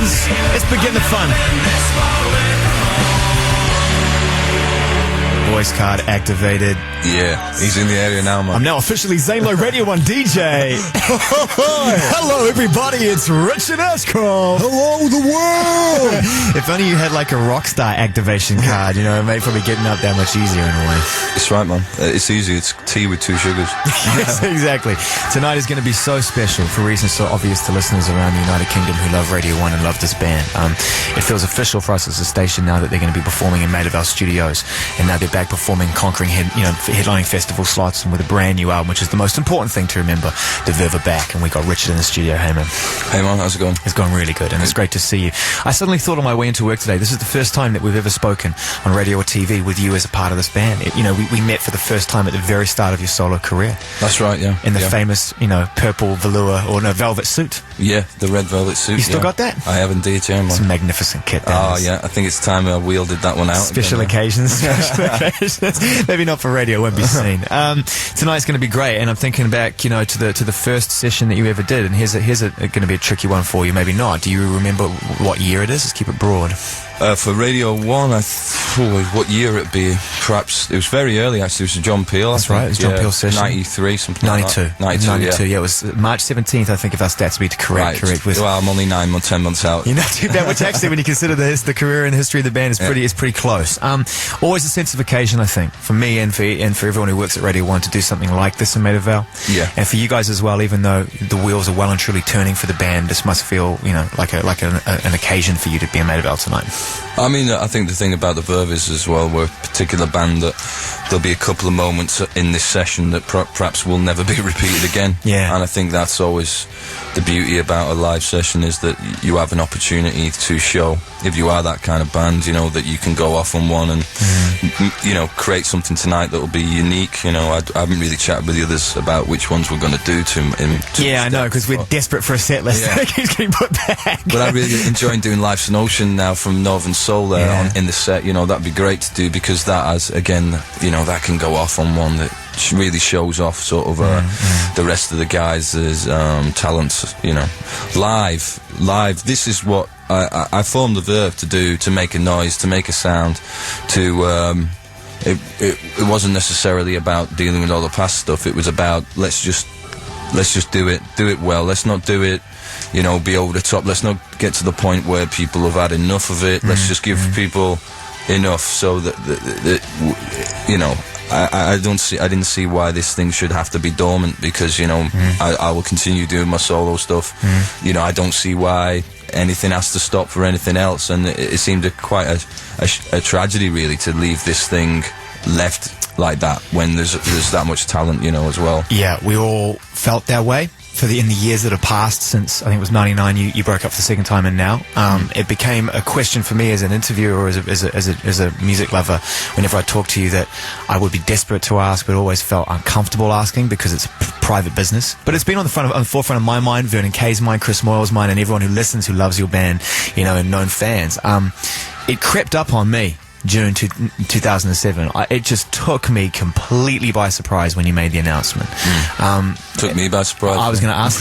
friends. Let's begin the fun. Voice card activated. Yeah, he's in the area now, man. I'm now officially Zane-Lo Radio 1 DJ. Hello, everybody. It's Richard Ashcroft. Hello, the world. If only you had like a rock star activation card, you know, it made probably getting up that much easier in a way. It's right, man. It's easy. It's tea with 2 sugars. Yes, exactly. Tonight is going to be so special for reasons so obvious to listeners around the United Kingdom who love Radio 1 and love this band. It feels official for us as a station now that they're going to be performing in Maida Vale studios, and now they're back performing, conquering headlining festival slots, and with a brand new album, which is the most important thing to remember. The Verve are back, and we got Richard in the studio. Hey man. Hey man, how's it going? It's going really good, and it's great to see you. I suddenly thought on my way into work today, this is the first time that we've ever spoken on radio or TV with you as a part of this band. We met for the first time at the very start of your solo career. That's right, yeah. In the famous, purple velvet suit. Yeah, the red velvet suit. You still got that? I have indeed, yeah, man. It's a magnificent kit. Yeah, I think it's time I wielded that one out. Special occasions. Maybe not for radio, won't be seen. Tonight's going to be great, and I'm thinking back, to the first session that you ever did, and here's going to be a tricky one for you, maybe not. Do you remember what year it is? Let's keep it broad. For Radio 1, what year it'd be? Perhaps it was very early, actually. It was John Peel. That's right, it was John Peel's session. 93, something 92. like that. 92, yeah. It was March 17th, I think, if our stats be correct. Well, I'm only 10 months out. You're not too bad, which actually, when you consider the career and the history of the band, is pretty close. Always a sense of occasion, I think, for me and for everyone who works at Radio 1 to do something like this in Maida Vale. Yeah. And for you guys as well, even though the wheels are well and truly turning for the band, this must feel, like an occasion for you to be in Maida Vale tonight. I mean, I think the thing about the Verve is as well, we're a particular band that there'll be a couple of moments in this session that perhaps will never be repeated again. Yeah. And I think that's always the beauty about a live session, is that you have an opportunity to show, if you are that kind of band, that you can go off on one and, create something tonight that will be unique. I haven't really chatted with the others about which ones we're going to do I know, because we're desperate for a set list that keeps getting put back. But I really enjoy doing Life's an Ocean now from Northern Soul there in the set. That'd be great to do, because that has, again, that can go off on one that really shows off sort of the rest of the guys' talents. Live. This is what I formed the Verve to do, to make a noise, to make a sound, to it wasn't necessarily about dealing with all the past stuff. It was about let's just do it well. Let's not do it be over the top. Let's not get to the point where people have had enough of it. Let's just give people enough so that I didn't see why this thing should have to be dormant, because I will continue doing my solo stuff. I don't see why anything has to stop for anything else, and it seemed quite a tragedy really to leave this thing left like that when there's that much talent as well. Yeah, we all felt that way in the years that have passed since, I think it was 99, you broke up for the second time, and now it became a question for me as an interviewer or as a music lover, whenever I talked to you, that I would be desperate to ask, but always felt uncomfortable asking because it's private business. But it's been on the forefront of my mind, Vernon Kay's mind, Chris Moyle's mind, and everyone who listens, who loves your band, and known fans. It crept up on me June 2007. It just took me completely by surprise when you made the announcement. Took me by surprise. I was going to ask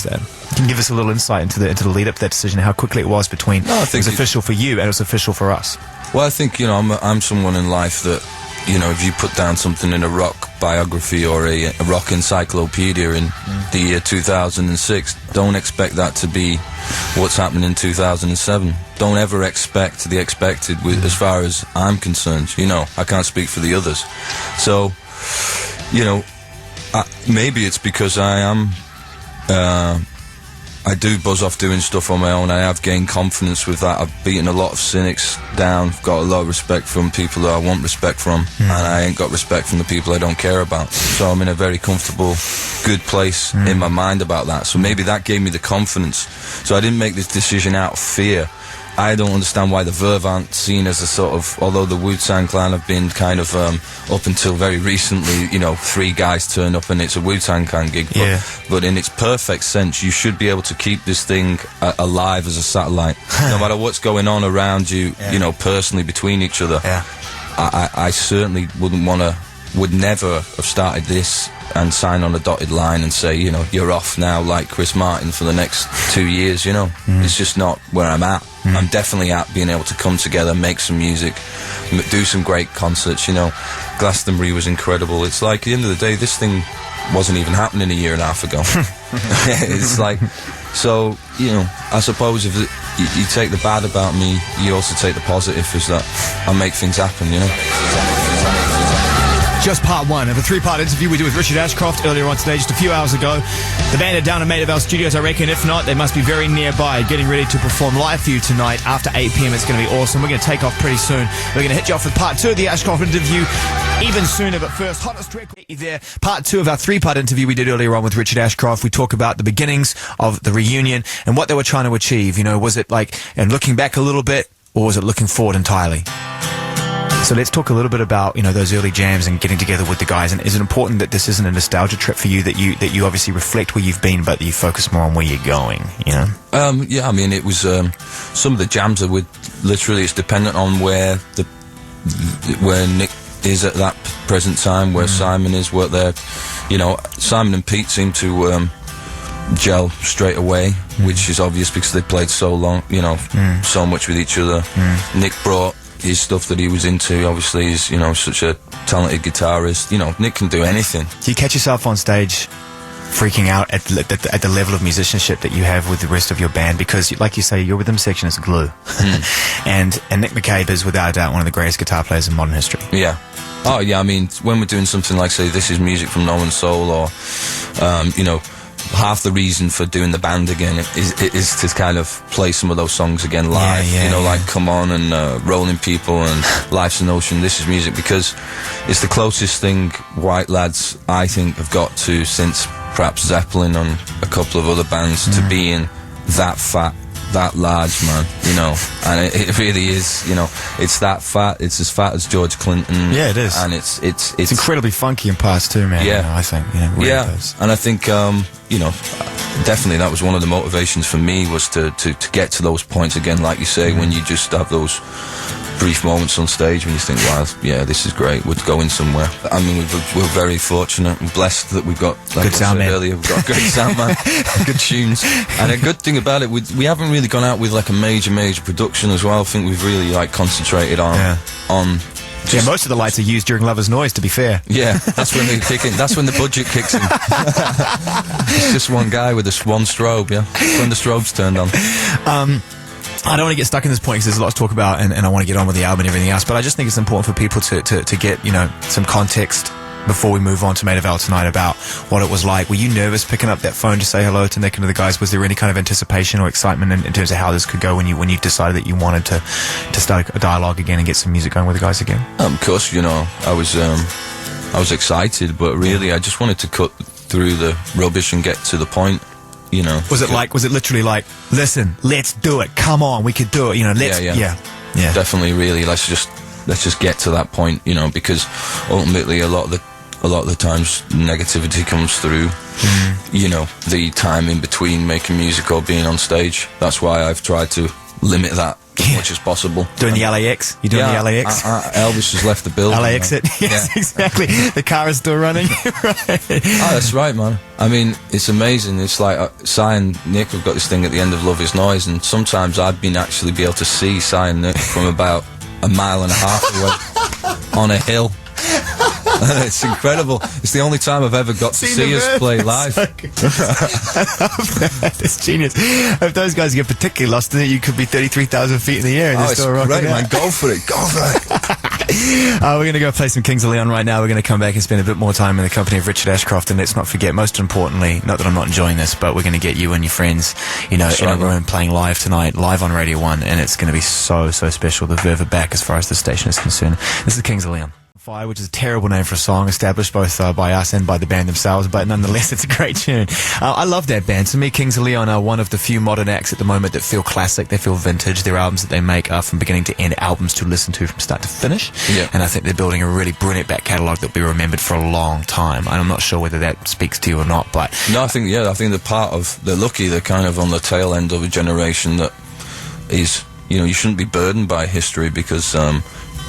that. Can you give us a little insight into the lead up to that decision, how quickly it was between it was official for you and it was official for us? Well, I think I'm someone in life that if you put down something in a rock biography or a rock encyclopedia in the year 2006, don't expect that to be what's happening in 2007. Don't ever expect the expected as far as I'm concerned. I can't speak for the others. So, maybe it's because I do buzz off doing stuff on my own. I have gained confidence with that. I've beaten a lot of cynics down. I've got a lot of respect from people that I want respect from, and I ain't got respect from the people I don't care about. So I'm in a very comfortable, good place in my mind about that. So maybe that gave me the confidence. So I didn't make this decision out of fear. I don't understand why the Verve aren't seen as a sort of, although the Wu-Tang Clan have been kind of, up until very recently, 3 guys turn up and it's a Wu-Tang Clan gig. But in its perfect sense, you should be able to keep this thing alive as a satellite. No matter what's going on around you, personally between each other. I certainly wouldn't want to would never have started this and sign on a dotted line and say, you know, you're off now like Chris Martin for the next 2 years, you know. It's just not where I'm at. I'm definitely at being able to come together, make some music, do some great concerts, you know. Glastonbury was incredible. It's like, at the end of the day, this thing wasn't even happening a year and a half ago. It's like, so, you know, I suppose if you take the bad about me, you also take the positive, is that I make things happen, you know. Just part one of a three-part interview we did with Richard Ashcroft earlier on today, just a few hours ago. The band are down in Maida Vale Studios, I reckon. If not, they must be very nearby, getting ready to perform live for you tonight after 8 p.m. It's going to be awesome. We're going to take off pretty soon. We're going to hit you off with part two of the Ashcroft interview even sooner, but first, hottest record there. Part two of our three-part interview we did earlier on with Richard Ashcroft. We talk about the beginnings of the reunion and what they were trying to achieve. You know, was it like, and looking back a little bit, or was it looking forward entirely? So let's talk a little bit about, you know, those early jams and getting together with the guys. And is it important that this isn't a nostalgia trip for you, that you obviously reflect where you've been, but that you focus more on where you're going, you know? Yeah, I mean, it was, some of the jams are literally, it's dependent on where Nick is at that present time, where Simon is, where they're, you know, Simon and Pete seem to, gel straight away, which is obvious because they played so long, you know, so much with each other. Nick brought his stuff that he was into. Obviously, he's, you know, such a talented guitarist. You know, Nick can do anything. Do you catch yourself on stage freaking out at the level of musicianship that you have with the rest of your band? Because, like you say, your rhythm section is glue. and Nick McCabe is without a doubt one of the greatest guitar players in modern history. Yeah. Oh, yeah, I mean, when we're doing something like, say, This Is Music from No One's Soul, or, you know, half the reason for doing the band again is to kind of play some of those songs again live. You know, like Come On and Rolling People and Life's an Ocean, This Is Music, because it's the closest thing white lads, I think, have got to, since perhaps Zeppelin and a couple of other bands, to being that fat, that large, man, you know. And it really is, you know, it's that fat. It's as fat as George Clinton. Yeah, it is. And it's incredibly funky in parts too, man. Yeah, you know, I think. You know, really does. And I think you know, definitely that was one of the motivations for me, was to get to those points again, like you say, when you just have those brief moments on stage when you think, wow, yeah, this is great, we're going somewhere. I mean, we're very fortunate and blessed that we've got, like good sound man. Earlier, we've got a great sound man, good tunes, and a good thing about it, we haven't really gone out with like a major production as well. I think we've really like concentrated on most of the lights are used during Lover's Noise, to be fair. Yeah, that's when they kick in. That's when the budget kicks in. It's just one guy with one strobe, yeah. That's when the strobe's turned on. I don't want to get stuck in this point because there's a lot to talk about, and I want to get on with the album and everything else, but I just think it's important for people to get, you know, some context before we move on to Maida Vale tonight about what it was like. Were you nervous picking up that phone to say hello to Nick and to the guys? Was there any kind of anticipation or excitement in terms of how this could go when you decided that you wanted to start a dialogue again and get some music going with the guys again? Of course, you know, I was excited, but really I just wanted to cut through the rubbish and get to the point. You know, was it literally like, listen, let's do it, come on, we could do it, you know, yeah, definitely, really, let's just get to that point, you know, because ultimately a lot of the times negativity comes through, you know, the time in between making music or being on stage. That's why I've tried to limit that as much as possible. Doing the LAX? You doing the LAX? Elvis has left the building. LA exit? Yes, exactly. The car is still running. Right. Oh, that's right, man. I mean, it's amazing. It's like Si and Nick have got this thing at the end of Love Is Noise, and sometimes I've been actually be able to see Si and Nick from about a mile and a half away on a hill. It's incredible. It's the only time I've ever got to see us play live. So it's genius. If those guys get particularly lost in it, you could be 33,000 feet in the air and they're still rocking out. Man. Go for it. Go for it. We're going to go play some Kings of Leon right now. We're going to come back and spend a bit more time in the company of Richard Ashcroft, and let's not forget, most importantly, not that I'm not enjoying this, but we're going to get you and your friends, you know, in a room playing live tonight, live on Radio 1, and it's going to be so special. The Verve are back as far as the station is concerned. This is Kings of Leon. Fire, which is a terrible name for a song, established both by us and by the band themselves, but nonetheless it's a great tune. I love that band. To me, Kings of Leon are one of the few modern acts at the moment that feel classic, they feel vintage. Their albums that they make are from beginning to end albums to listen to from start to finish, and I think they're building a really brilliant back catalogue that will be remembered for a long time, and I'm not sure whether that speaks to you or not, but... No, I think they're lucky, they're kind of on the tail end of a generation that is, you know, you shouldn't be burdened by history, because a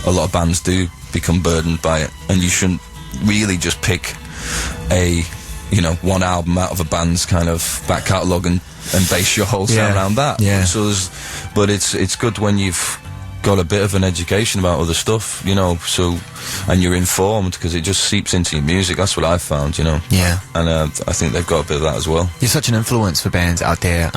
lot of bands do become burdened by it, and you really just pick a, one album out of a band's kind of back catalogue and base your whole sound around that. Yeah. So but it's good when you've got a bit of an education about other stuff, and you're informed, because it just seeps into your music. That's what I've found, Yeah. And I think they've got a bit of that as well. You're such an influence for bands out there.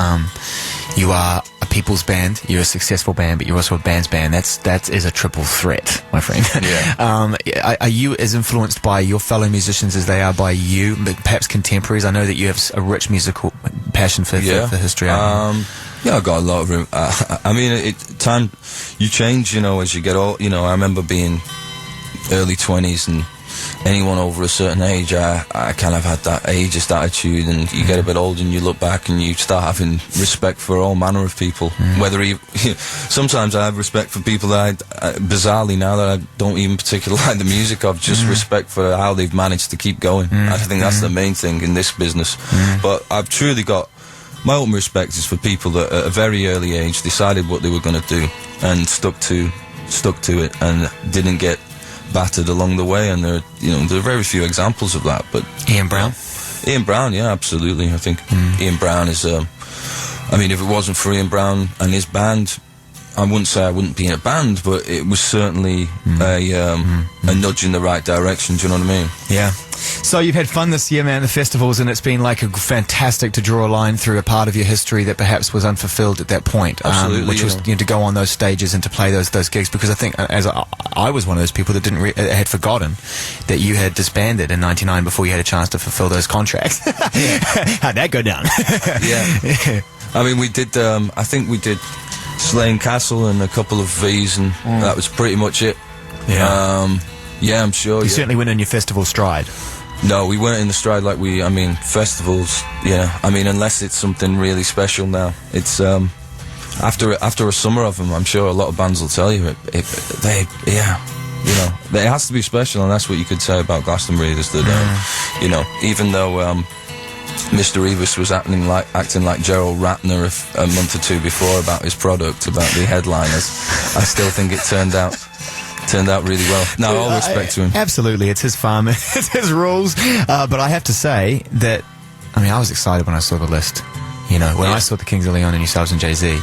You are a people's band, you're a successful band, but you're also a band's band. That is a triple threat, my friend. Yeah. Are you as influenced by your fellow musicians as they are by you, but perhaps contemporaries? I know that you have a rich musical passion for history. Yeah, I got a lot of I mean, time you change, as you get old. I remember being early 20s, and anyone over a certain age, I kind of had that ageist attitude, and you get a bit older and you look back and you start having respect for all manner of people. Whether sometimes I have respect for people that bizarrely now that I don't even particularly like the music of, just respect for how they've managed to keep going. I think that's the main thing in this business. But I've truly got my ultimate respect is for people that at a very early age decided what they were going to do and stuck to it and didn't get battered along the way. And there are very few examples of that. But Ian Brown? Ian Brown, yeah, absolutely. I think Ian Brown is I mean, if it wasn't for Ian Brown and his band, I wouldn't say I wouldn't be in a band, but it was certainly a nudge in the right direction. Do you know what I mean? Yeah. So you've had fun this year, man, the festivals, and it's been like fantastic to draw a line through a part of your history that perhaps was unfulfilled at that point. Absolutely, which was to go on those stages and to play those gigs, because I think as I was one of those people that had forgotten that you had disbanded in '99 before you had a chance to fulfill those contracts. How'd that go down? Yeah. I mean, we did. I think we did Slane Castle and a couple of V's, and that was pretty much it. Yeah. Yeah, I'm sure. You certainly went in your festival stride. No, we weren't in the stride like festivals, unless it's something really special now. It's, after a summer of them, I'm sure a lot of bands will tell you, it has to be special, and that's what you could say about Glastonbury, is that, even though, Mr. Evis was acting like Gerald Ratner a month or two before about his product, about the headliners, I still think it turned out really well. No, all respect to him. Absolutely, it's his farm, it's his rules. But I have to say that, I was excited when I saw the list. When I saw the Kings of Leon and yourselves and Jay-Z,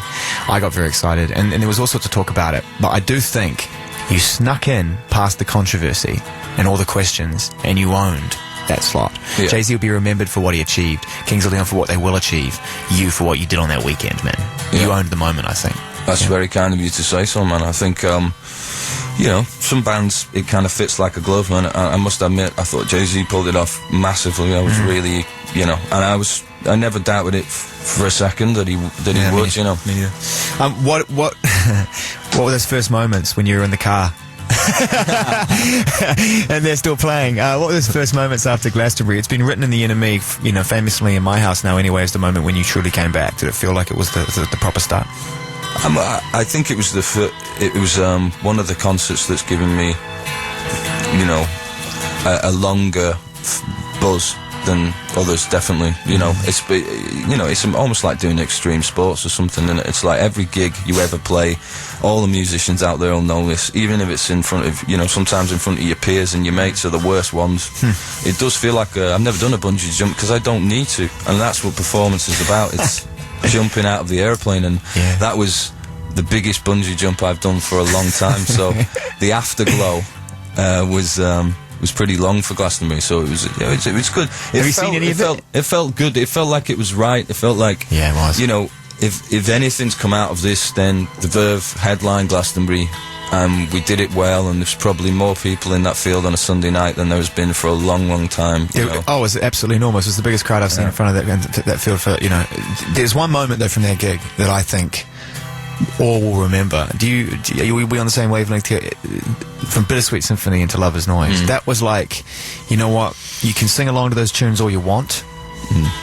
I got very excited, and there was all sorts of talk about it. But I do think you snuck in past the controversy and all the questions, and you owned that slot. Yeah. Jay-Z will be remembered for what he achieved, Kings of Leon for what they will achieve, you for what you did on that weekend, man. Yeah. You owned the moment, I think. That's very kind of you to say so, man. I think, some bands, it kind of fits like a glove, man. I must admit, I thought Jay-Z pulled it off massively. I was really, and I never doubted it for a second that he would, Me neither. What were those first moments when you were in the car? And they're still playing. What were those first moments after Glastonbury? It's been written in the NME, famously in my house now anyway, as the moment when you truly came back. Did it feel like it was the proper start? I think it was one of the concerts that's given me, a longer buzz than others. Definitely, it's almost like doing extreme sports or something. And it's like every gig you ever play, all the musicians out there will know this. Even if it's in front of, sometimes in front of your peers and your mates are the worst ones. It does feel like I've never done a bungee jump because I don't need to, and that's what performance is about. It's jumping out of the airplane, and that was the biggest bungee jump I've done for a long time. So the afterglow was pretty long for Glastonbury, so it was good. Have you seen any of it? It felt good. It felt like it was right. It felt like it was. If anything's come out of this, then the Verve headline Glastonbury, and we did it well, and there's probably more people in that field on a Sunday night than there has been for a long, long time. It was absolutely enormous. It was the biggest crowd I've seen in front of that field for, There's one moment, though, from that gig that I think all will remember. Are we on the same wavelength here? From Bittersweet Symphony into Lover's Noise. That was like, you know what? You can sing along to those tunes all you want,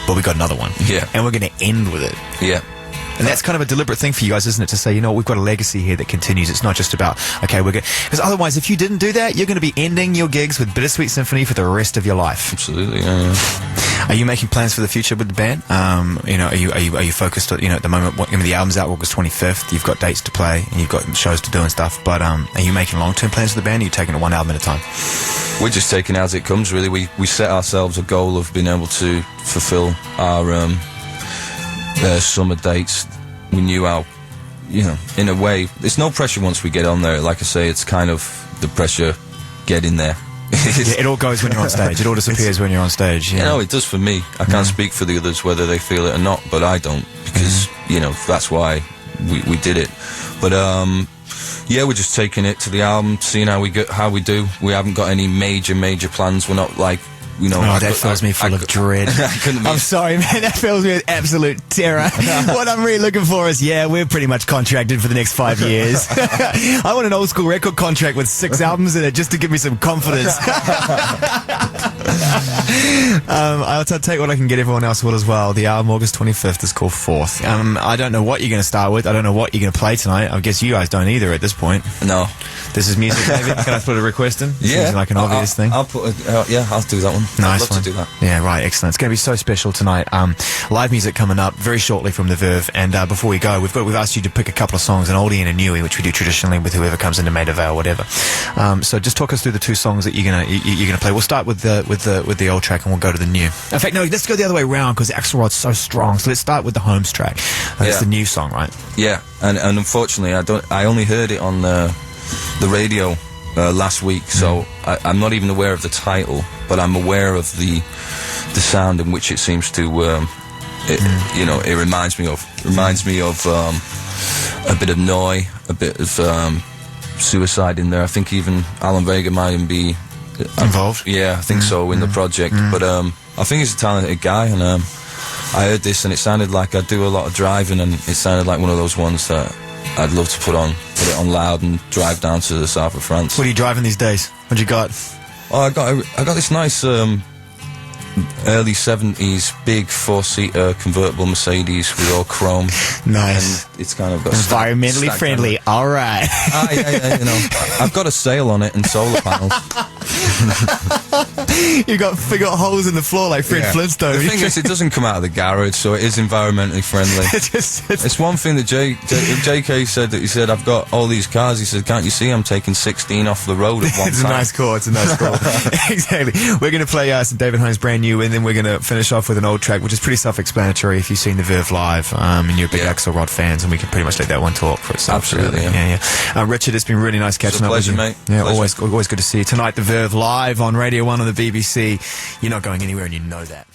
but we got another one. Yeah. And we're going to end with it. Yeah. And that's kind of a deliberate thing for you guys, isn't it? To say, we've got a legacy here that continues. It's not just about, okay, we're good. Because otherwise, if you didn't do that, you're going to be ending your gigs with Bittersweet Symphony for the rest of your life. Absolutely, yeah. Are you making plans for the future with the band? You know, are you focused? At the moment, the album's out August 25th. You've got dates to play and you've got shows to do and stuff. But are you making long-term plans for the band? Or are you taking it one album at a time? We're just taking it as it comes, really. We set ourselves a goal of being able to fulfill our summer dates. We knew how, in a way, there's no pressure once we get on there. Like I say, it's kind of the pressure getting there. Yeah, it all goes when you're on stage. It all disappears when you're on stage. Yeah. It does for me. I can't speak for the others whether they feel it or not, but I don't, because that's why we did it. But we're just taking it to the album, seeing how we do. We haven't got any major plans. We're not like. That fills me full of dread. I'm sorry, man. That fills me with absolute terror. What I'm really looking for is, we're pretty much contracted for the next 5 years. I want an old school record contract with 6 albums in it just to give me some confidence. I'll take what I can get. Everyone else will as well. The album August 25th is called Fourth. I don't know what you're going to start with. I don't know what you're going to play tonight. I guess you guys don't either at this point. No. This is music, David. Can I put a request in? Yeah. Seems like an obvious thing. I'll do that one. Nice I'd love one. to do that. Yeah, right, excellent. It's going to be so special tonight. Live music coming up very shortly from the Verve. And before we go, we've asked you to pick a couple of songs, an oldie and a newie, which we do traditionally with whoever comes into Maida Vale, whatever. So just talk us through the 2 songs that you're gonna play. We'll start with the old track and we'll go to the new. In fact, no, let's go the other way around because Axelrod's so strong. So let's start with the Holmes track. That's the new song, right? Yeah, and unfortunately, I only heard it on the radio last week, so I'm not even aware of the title, but I'm aware of the sound in which it seems to it reminds me of a bit of Noi, a bit of Suicide in there. I think even Alan Vega might even be involved. Yeah, I think so in the project. But I think he's a talented guy, and I heard this and it sounded like I do a lot of driving, and it sounded like one of those ones that I'd love to put it on loud and drive down to the south of France. What are you driving these days? What you got? Oh, I got this nice early 70s big 4-seater convertible Mercedes with all chrome. Nice. And it's kind of got environmentally friendly. Kind of, all right. Yeah. I've got a sail on it and solar panels. you got holes in the floor like Fred Flintstone. The thing is, it doesn't come out of the garage, so it is environmentally friendly. It's one thing that JK said. That he said, I've got all these cars. He said, can't you see I'm taking 16 off the road at one It's time? a nice call. Exactly. We're going to play some David Holmes brand new, and then we're going to finish off with an old track, which is pretty self-explanatory if you've seen the Verve live and you're big Axelrod fans, and we can pretty much let that one talk for itself. Absolutely. Yeah. Richard, it's been really nice catching up with you. Mate. Yeah, pleasure. always good to see you. Tonight, the Verve live on Radio 1 on the BBC. You're not going anywhere, and you know that.